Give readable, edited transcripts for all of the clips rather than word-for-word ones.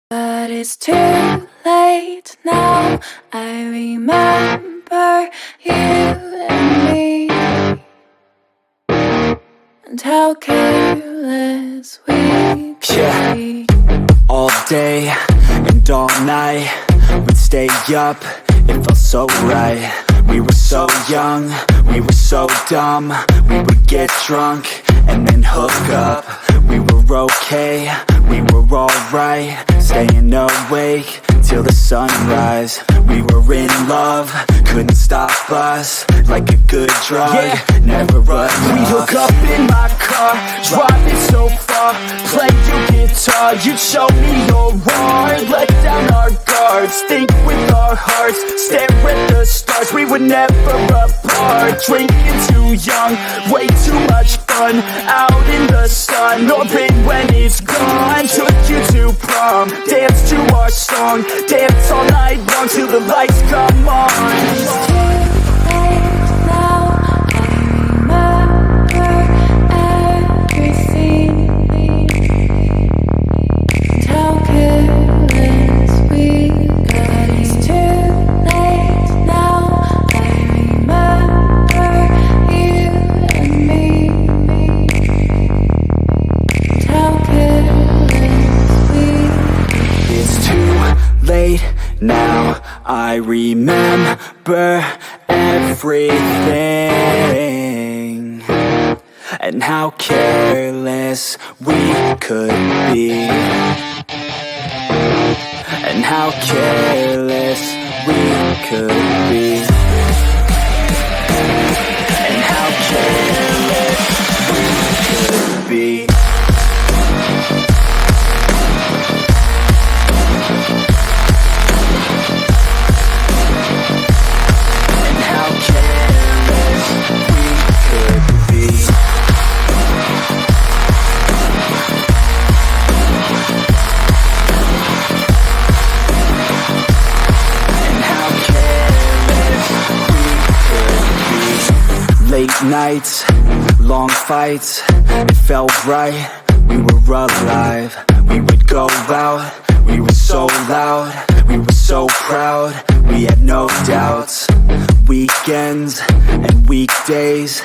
But it's too late now. I remember you and me, and how careless we could be. All day and all night, we'd stay up, it felt so right. We were so young, we were so dumb. We would get drunk and then hook up. We were okay, we were alright, staying awake till the sunrise. We were in love, couldn't stop us, like a good drug, never run off. We hook up in my car, driving so far, play your guitar, you show me your heart, let down our guards, think with our hearts, stare at the stars. We were never apart, drinking too young, way too much fun, out in the sun, no pain when it's gone. Took you to prom, dance to our song, dance all night long till the lights come on. Now I remember everything, and how careless we could be, and how careless we could be, and how careless we could be. Late nights, long fights, it felt right, we were alive. We would go out, we were so loud, we were so proud, we had no doubts. Weekends and weekdays,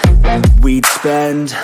we'd spend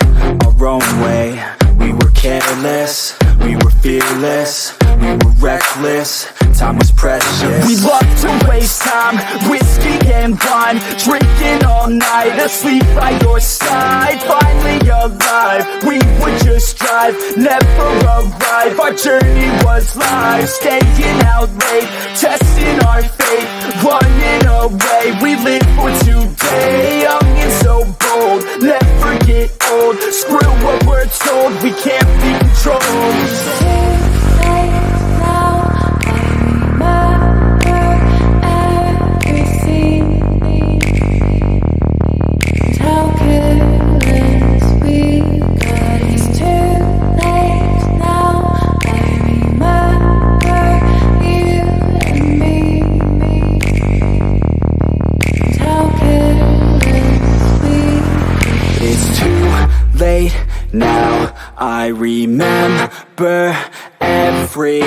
our own way. We were careless, we were fearless, we were reckless, time was precious. We loved to waste time, whiskey and wine, drinking all night, asleep by your side. Finally alive, we would just drive, never arrive. Our journey was live, staying out late, testing our fate, running away. We live for today, young and so bold, never get old. Screw what we're told, we can't be controlled. Now I remember everything,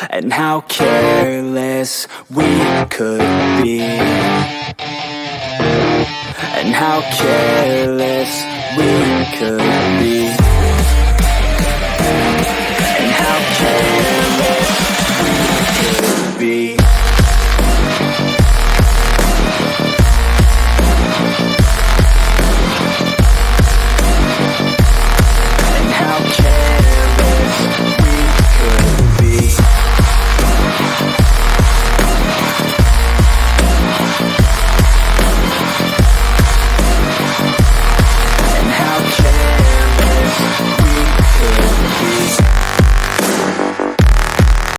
and how careless we could be, and how careless we could be.